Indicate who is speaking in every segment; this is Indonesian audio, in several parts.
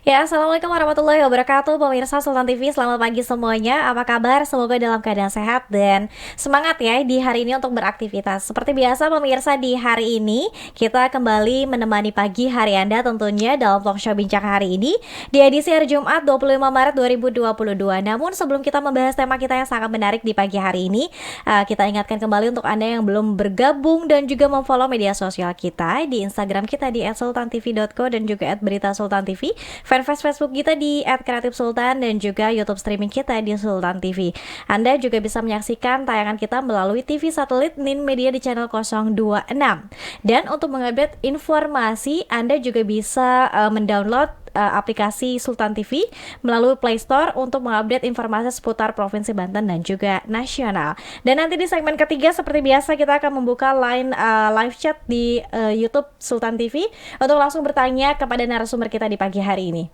Speaker 1: Ya, Assalamualaikum warahmatullahi wabarakatuh. Pemirsa Sultan TV, selamat pagi semuanya. Apa kabar? Semoga dalam keadaan sehat dan semangat ya di hari ini untuk beraktivitas. Seperti biasa pemirsa, di hari ini kita kembali menemani pagi hari Anda tentunya dalam talk show Bincang hari ini di edisi hari Jumat 25 Maret 2022. Namun sebelum kita membahas tema kita yang sangat menarik di pagi hari ini, kita ingatkan kembali untuk Anda yang belum bergabung dan juga memfollow media sosial kita di Instagram kita di @sultantv.co dan juga @beritasultantv, fanpage Facebook kita di @kreatifsultan dan juga YouTube streaming kita di Sultan TV. Anda juga bisa menyaksikan tayangan kita melalui TV satelit Nin Media di channel 026. Dan untuk mengupdate informasi, Anda juga bisa mendownload aplikasi Sultan TV melalui Play Store untuk mengupdate informasi seputar Provinsi Banten dan juga nasional. Dan nanti di segmen ketiga seperti biasa kita akan membuka line live chat di YouTube Sultan TV untuk langsung bertanya kepada narasumber kita di pagi hari ini.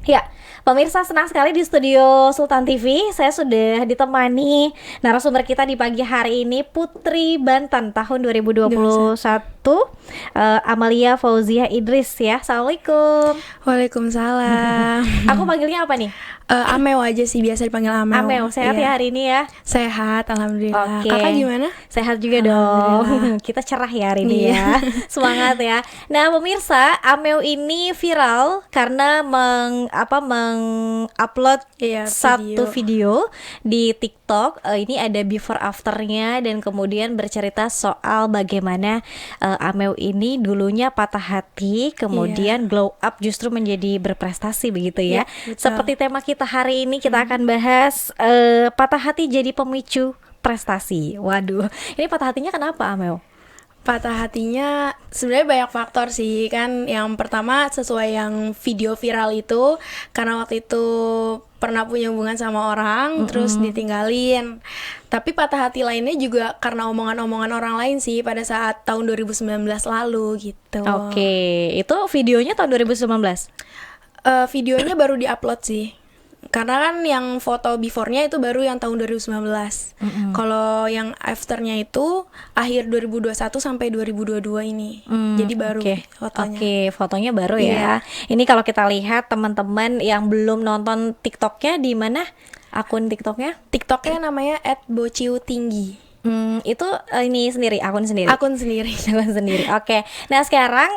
Speaker 1: Ya, pemirsa, senang sekali di studio Sultan TV saya sudah ditemani narasumber kita di pagi hari ini, Putri Banten tahun 2021, Amalia Fauzia Idris ya. Assalamualaikum.
Speaker 2: Waalaikumsalam.
Speaker 1: Aku panggilnya apa nih?
Speaker 2: Amel aja sih, biasa dipanggil Amel.
Speaker 1: Amel, sehat ya hari ini ya?
Speaker 2: Sehat, alhamdulillah.
Speaker 1: Oke.
Speaker 2: Kakak gimana?
Speaker 1: Sehat juga dong. Kita cerah ya hari ini ya. Semangat ya. Nah, pemirsa, Amel ini viral karena mengupload satu video di TikTok. Ini ada before afternya dan kemudian bercerita soal bagaimana Amel ini dulunya patah hati, kemudian glow up justru menjadi berprestasi begitu ya. Seperti tema kita hari ini, kita akan bahas patah hati jadi pemicu prestasi. Waduh, ini patah hatinya kenapa, Amel?
Speaker 2: Patah hatinya sebenarnya banyak faktor sih kan. Yang pertama sesuai yang video viral itu, karena waktu itu pernah punya hubungan sama orang, terus ditinggalin. Tapi patah hati lainnya juga karena omongan-omongan orang lain sih pada saat tahun 2019 lalu gitu.
Speaker 1: Oke, itu videonya tahun 2019?
Speaker 2: Videonya baru diupload sih. Karena kan yang foto before-nya itu baru yang tahun 2019. Kalau yang after-nya itu akhir 2021 sampai 2022 ini. Jadi baru fotonya.
Speaker 1: Oke, fotonya baru ya. Ini kalau kita lihat teman-teman yang belum nonton TikTok-nya, di mana akun TikTok-nya?
Speaker 2: TikTok-nya namanya @bociutinggi.
Speaker 1: Itu ini sendiri, akun sendiri.
Speaker 2: Akun sendiri.
Speaker 1: Oke. Nah, sekarang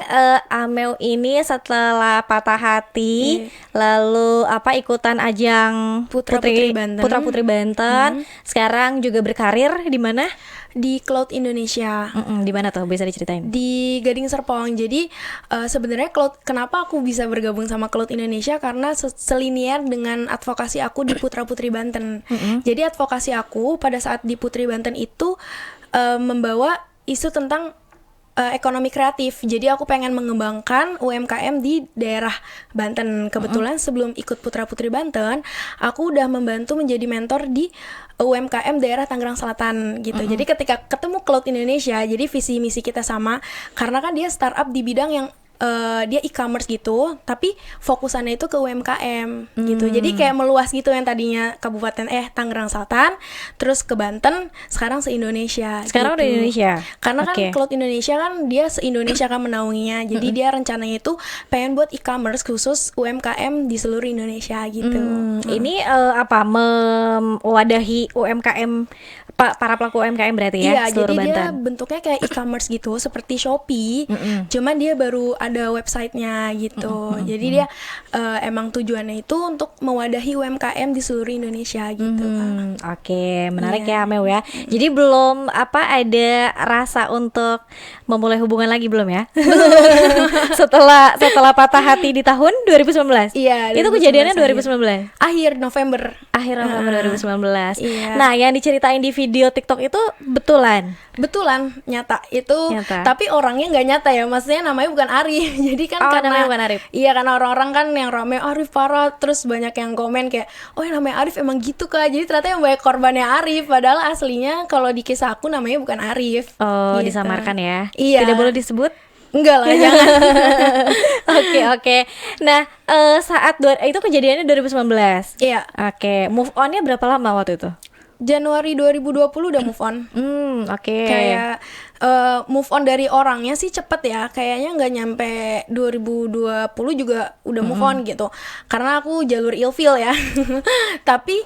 Speaker 1: Amel ini setelah patah hati, lalu ikutan ajang
Speaker 2: Putra Putri Banten.
Speaker 1: Sekarang juga berkarir di mana?
Speaker 2: Di Cloud Indonesia.
Speaker 1: Di mana tuh, bisa diceritain?
Speaker 2: Di Gading Serpong. Jadi sebenarnya Cloud, kenapa aku bisa bergabung sama Cloud Indonesia, karena selinier dengan advokasi aku di Putra Putri Banten. Jadi advokasi aku pada saat di Putri Banten itu membawa isu tentang ekonomi kreatif. Jadi aku pengen mengembangkan UMKM di daerah Banten. Kebetulan sebelum ikut Putra Putri Banten, aku udah membantu menjadi mentor di UMKM daerah Tangerang Selatan gitu. Jadi ketika ketemu Cloud Indonesia, jadi visi misi kita sama, karena kan dia startup di bidang yang dia e-commerce gitu, tapi fokusannya itu ke UMKM gitu. Jadi kayak meluas gitu, yang tadinya kabupaten Tangerang Selatan, terus ke Banten, sekarang se-Indonesia.
Speaker 1: Sekarang
Speaker 2: gitu.
Speaker 1: udah Indonesia.
Speaker 2: Karena kan Cloud Indonesia kan dia se-Indonesia kan menaunginya. Jadi dia rencananya itu pengen buat e-commerce khusus UMKM di seluruh Indonesia gitu.
Speaker 1: Ini mewadahi UMKM, para pelaku UMKM berarti ya?
Speaker 2: Iya,
Speaker 1: seluruh
Speaker 2: jadi
Speaker 1: Banten.
Speaker 2: dia bentuknya kayak e-commerce gitu, seperti Shopee. Cuman dia baru ada websitenya gitu. Jadi dia emang tujuannya itu untuk mewadahi UMKM di seluruh Indonesia gitu.
Speaker 1: Oke, menarik ya Amel ya. Jadi belum ada rasa untuk memulai hubungan lagi, belum ya? setelah patah hati di tahun 2019.
Speaker 2: Iya.
Speaker 1: Itu kejadiannya 2019.
Speaker 2: Akhir November
Speaker 1: 2019.
Speaker 2: Iya.
Speaker 1: Nah, yang diceritain di video TikTok itu betulan
Speaker 2: nyata itu. Tapi orangnya nggak nyata ya, maksudnya namanya bukan Arif. Jadi kan karena
Speaker 1: namanya bukan Arif.
Speaker 2: Iya, karena orang-orang kan yang rame Arif parah, terus banyak yang komen kayak, oh yang namanya Arif emang gitu Kak. Jadi ternyata yang banyak korbannya Arif, padahal aslinya kalau di kisah aku namanya bukan Arif.
Speaker 1: Oh,
Speaker 2: gitu.
Speaker 1: Disamarkan ya.
Speaker 2: Iya.
Speaker 1: Tidak boleh disebut.
Speaker 2: Enggak lah, jangan.
Speaker 1: Oke. Nah, saat itu kejadiannya 2019.
Speaker 2: Iya.
Speaker 1: Oke, move on-nya berapa lama waktu itu?
Speaker 2: Januari 2020 udah move on.
Speaker 1: Oke.
Speaker 2: Kayak move on dari orangnya sih cepet ya. Kayaknya nggak nyampe 2020 juga udah move on gitu. Karena aku jalur ilfeel ya. Tapi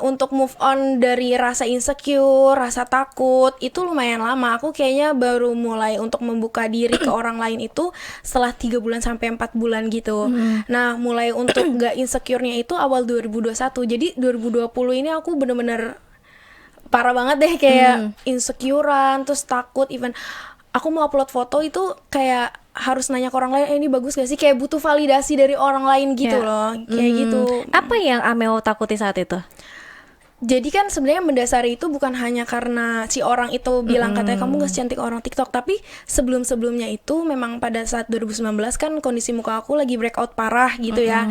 Speaker 2: untuk move on dari rasa insecure, rasa takut itu lumayan lama. Aku kayaknya baru mulai untuk membuka diri ke orang lain itu setelah 3 bulan sampai 4 bulan gitu. Nah, mulai untuk gak insecure-nya itu awal 2021. Jadi 2020 ini aku bener-bener parah banget deh, kayak insecurean, terus takut, even aku mau upload foto itu kayak harus nanya ke orang lain, ini bagus gak sih? Kayak butuh validasi dari orang lain gitu loh, kayak gitu.
Speaker 1: Apa yang Amel takuti saat itu?
Speaker 2: Jadi kan sebenarnya mendasari itu bukan hanya karena si orang itu bilang katanya kamu gak secantik orang TikTok, tapi sebelum-sebelumnya itu memang pada saat 2019 kan kondisi muka aku lagi breakout parah gitu ya.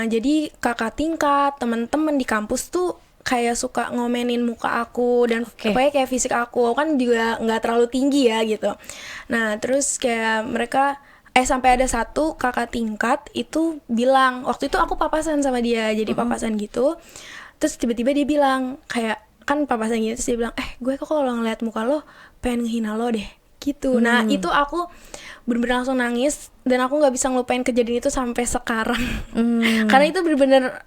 Speaker 2: Jadi kakak tingkat, teman-teman di kampus tuh kayak suka ngomenin muka aku dan pokoknya kayak fisik aku kan juga nggak terlalu tinggi ya gitu. Nah terus kayak mereka sampai ada satu kakak tingkat itu bilang, waktu itu aku papasan sama dia, jadi papasan gitu. Terus tiba-tiba dia bilang kayak, kan papasan gitu, terus dia bilang, gue kok kalau ngeliat muka lo pengen ngehina lo deh gitu. Nah itu aku bener-bener langsung nangis dan aku nggak bisa ngelupain kejadian itu sampai sekarang. Karena itu bener-bener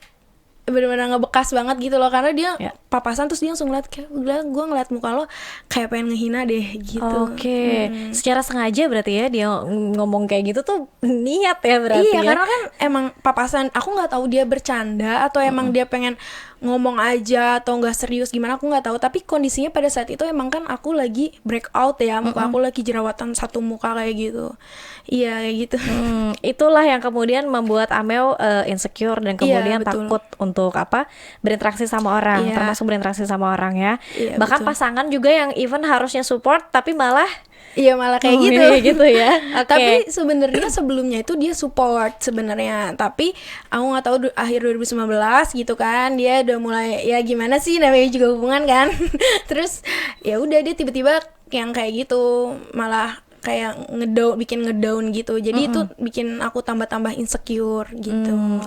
Speaker 2: ngebekas banget gitu loh, karena dia papasan terus dia langsung ngeliat kayak, gue ngeliat muka lo kayak pengen ngehina deh gitu.
Speaker 1: Secara sengaja berarti ya dia ngomong kayak gitu tuh niat ya berarti.
Speaker 2: Iya, karena kan emang papasan, aku nggak tahu dia bercanda atau emang dia pengen ngomong aja atau nggak serius gimana, aku nggak tahu. Tapi kondisinya pada saat itu emang kan aku lagi breakout ya, muka aku lagi jerawatan satu muka kayak gitu. Iya kayak gitu.
Speaker 1: Itulah yang kemudian membuat Amel insecure dan kemudian takut untuk berinteraksi sama orang, termasuk berinteraksi sama orang ya. Bahkan pasangan juga yang even harusnya support tapi malah
Speaker 2: kayak gitu
Speaker 1: ya.
Speaker 2: Tapi sebenarnya sebelumnya itu dia support sebenarnya, tapi aku nggak tahu akhir 2019 gitu kan dia udah mulai ya gimana sih, namanya juga hubungan kan. Terus ya udah dia tiba-tiba yang kayak gitu, malah kayak bikin ngedown gitu. Jadi itu bikin aku tambah-tambah insecure gitu.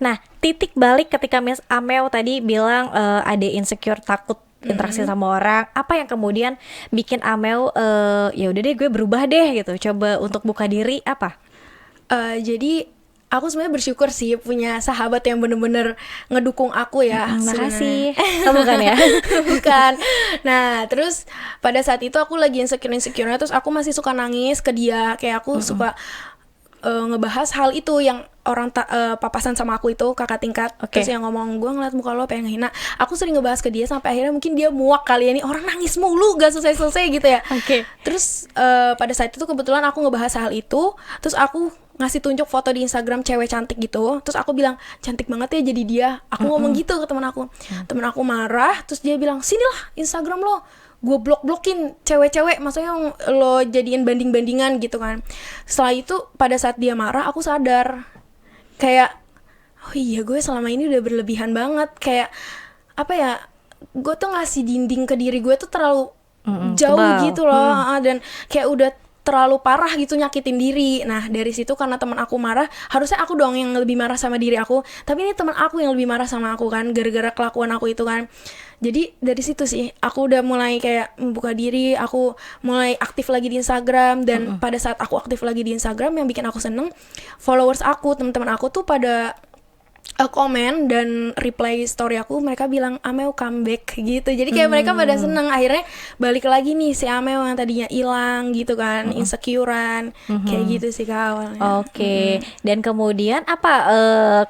Speaker 1: Nah, titik balik ketika Miss Amel tadi bilang ada insecure, takut interaksi sama orang, apa yang kemudian bikin Amel ya udah deh gue berubah deh gitu, coba untuk buka diri, apa?
Speaker 2: Jadi aku sebenarnya bersyukur sih punya sahabat yang bener-bener ngedukung aku ya.
Speaker 1: Makasih. Bukan ya?
Speaker 2: Bukan. Nah terus pada saat itu aku lagi insecure-nya, terus aku masih suka nangis ke dia, kayak aku suka ngebahas hal itu yang orang papasan sama aku itu kakak tingkat. Terus yang ngomong, gue ngeliat muka lo pengen ngehina. Aku sering ngebahas ke dia sampai akhirnya mungkin dia muak kali ya, nih orang nangis mulu gak selesai-selesai gitu ya. Terus pada saat itu kebetulan aku ngebahas hal itu, terus aku ngasih tunjuk foto di Instagram cewek cantik gitu. Terus aku bilang, cantik banget ya jadi dia. Aku ngomong gitu ke teman aku. Teman aku marah, terus dia bilang, sinilah Instagram lo, gue blok-blokin cewek-cewek, maksudnya yang lo jadiin banding-bandingan gitu kan. Setelah itu pada saat dia marah, aku sadar kayak, oh iya gue selama ini udah berlebihan banget. Kayak apa ya, gue tuh ngasih dinding ke diri gue tuh terlalu jauh tebal gitu loh. Dan kayak udah terlalu parah gitu nyakitin diri. Nah dari situ karena teman aku marah, harusnya aku dong yang lebih marah sama diri aku, tapi ini teman aku yang lebih marah sama aku kan, gara-gara kelakuan aku itu kan. Jadi dari situ sih aku udah mulai kayak membuka diri, aku mulai aktif lagi di Instagram. Dan pada saat aku aktif lagi di Instagram, yang bikin aku seneng, followers aku, teman-teman aku tuh pada komen dan reply story aku, mereka bilang Amel comeback gitu. Jadi kayak mereka pada seneng, akhirnya balik lagi nih si Amel yang tadinya hilang gitu kan, insecurean, kayak gitu sih Kak awalnya.
Speaker 1: Dan kemudian apa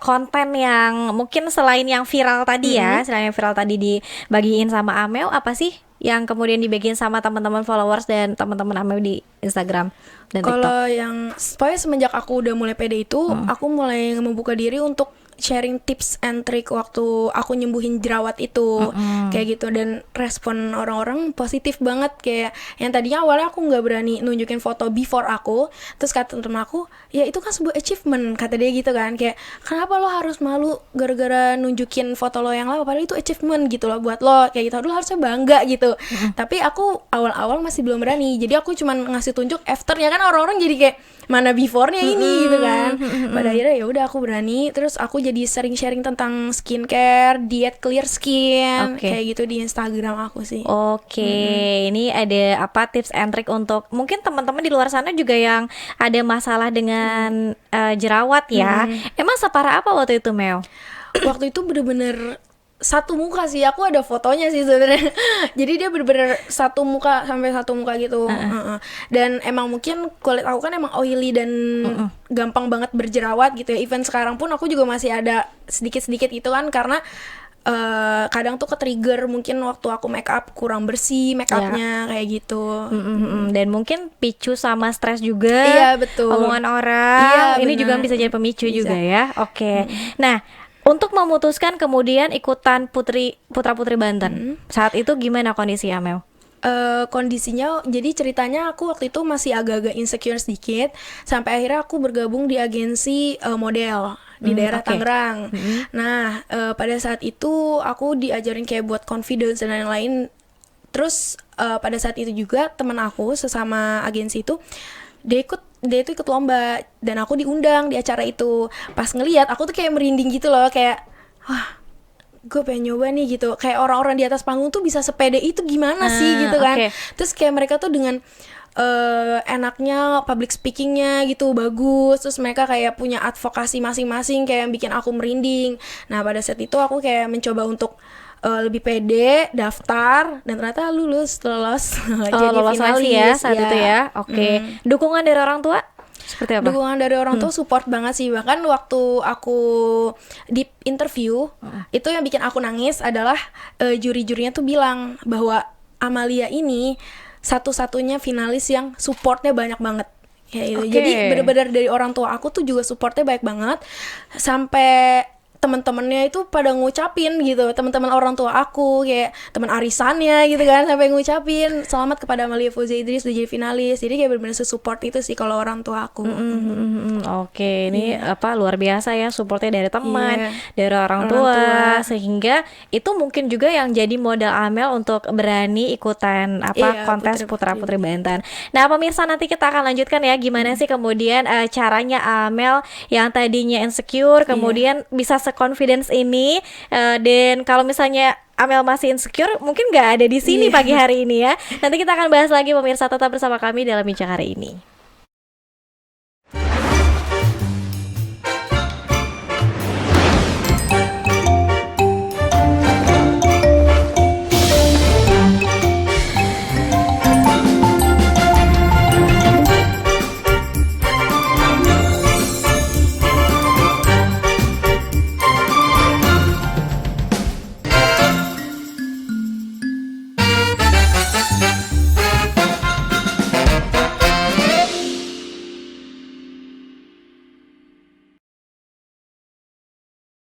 Speaker 1: konten yang mungkin selain yang viral tadi ya, selain yang viral tadi dibagiin sama Amel, apa sih yang kemudian dibagiin sama teman-teman followers dan teman-teman Amel di Instagram dan TikTok?
Speaker 2: Kalau yang pokoknya semenjak aku udah mulai pede itu, aku mulai membuka diri untuk sharing tips and trick waktu aku nyembuhin jerawat itu, kayak gitu. Dan respon orang-orang positif banget. Kayak yang tadinya awalnya aku nggak berani nunjukin foto before aku, terus kata temen aku, ya itu kan sebuah achievement, kata dia gitu kan. Kayak kenapa lo harus malu gara-gara nunjukin foto lo yang lama, padahal itu achievement gitu loh buat lo, kayak gitu, lo harusnya bangga gitu. Tapi aku awal-awal masih belum berani, jadi aku cuman ngasih tunjuk afternya kan, orang-orang jadi kayak mana before-nya ini gitu kan. Pada akhirnya ya udah aku berani, terus aku jadi jadi sering sharing tentang skincare, diet clear skin, kayak gitu di Instagram aku sih.
Speaker 1: Ini ada apa tips and trick untuk mungkin teman-teman di luar sana juga yang ada masalah dengan jerawat ya. Emang separah apa waktu itu, Mel?
Speaker 2: Waktu itu bener-bener satu muka sih, aku ada fotonya sih sebenarnya. Jadi dia bener-bener satu muka sampai satu muka gitu. Dan emang mungkin kulit aku kan emang oily dan gampang banget berjerawat gitu ya. Even sekarang pun aku juga masih ada sedikit-sedikit itu kan, karena kadang tuh ke-trigger mungkin waktu aku make up kurang bersih make upnya kayak gitu.
Speaker 1: Dan mungkin picu sama stres juga.
Speaker 2: Iya betul.
Speaker 1: Omongan orang.
Speaker 2: Iya,
Speaker 1: ini juga bisa jadi pemicu juga ya. Nah, untuk memutuskan kemudian ikutan Putra-Putri Banten, saat itu gimana kondisi Amel?
Speaker 2: Kondisinya, jadi ceritanya aku waktu itu masih agak-agak insecure sedikit, sampai akhirnya aku bergabung di agensi model di daerah Tangerang. Nah, pada saat itu aku diajarin kayak buat confidence dan lain-lain. Terus pada saat itu juga teman aku sesama agensi itu dia itu ikut lomba dan aku diundang di acara itu. Pas ngelihat aku tuh kayak merinding gitu loh, kayak wah, gue pengen nyoba nih gitu. Kayak orang-orang di atas panggung tuh bisa sepede itu gimana sih gitu kan. Terus kayak mereka tuh dengan enaknya public speakingnya gitu bagus. Terus mereka kayak punya advokasi masing-masing kayak yang bikin aku merinding. Nah pada saat itu aku kayak mencoba untuk lebih pede, daftar, dan ternyata lolos jadi
Speaker 1: lolos
Speaker 2: finalis
Speaker 1: ya saat itu ya. Dukungan dari orang tua seperti apa?
Speaker 2: Dukungan dari orang tua support banget sih. Bahkan waktu aku di interview itu yang bikin aku nangis adalah juri-jurinya tuh bilang bahwa Amalia ini satu-satunya finalis yang supportnya banyak banget kayak gitu. Jadi benar-benar dari orang tua aku tuh juga supportnya baik banget, sampai teman-temannya itu pada ngucapin gitu, teman-teman orang tua aku kayak teman arisannya gitu kan, sampai ngucapin selamat kepada Amalia Fauzia Idris udah jadi finalis. Jadi kayak benar-benar support itu sih kalau orang tua aku.
Speaker 1: Ini apa luar biasa ya supportnya dari teman, dari orang tua, sehingga itu mungkin juga yang jadi modal Amel untuk berani ikutan kontes Putra-Putri Banten. Nah pemirsa, nanti kita akan lanjutkan ya gimana sih kemudian caranya Amel yang tadinya insecure kemudian bisa confidence ini, dan kalau misalnya Amel masih insecure mungkin nggak ada di sini pagi hari ini ya. Nanti kita akan bahas lagi pemirsa, tetap bersama kami dalam Bincang Hari Ini.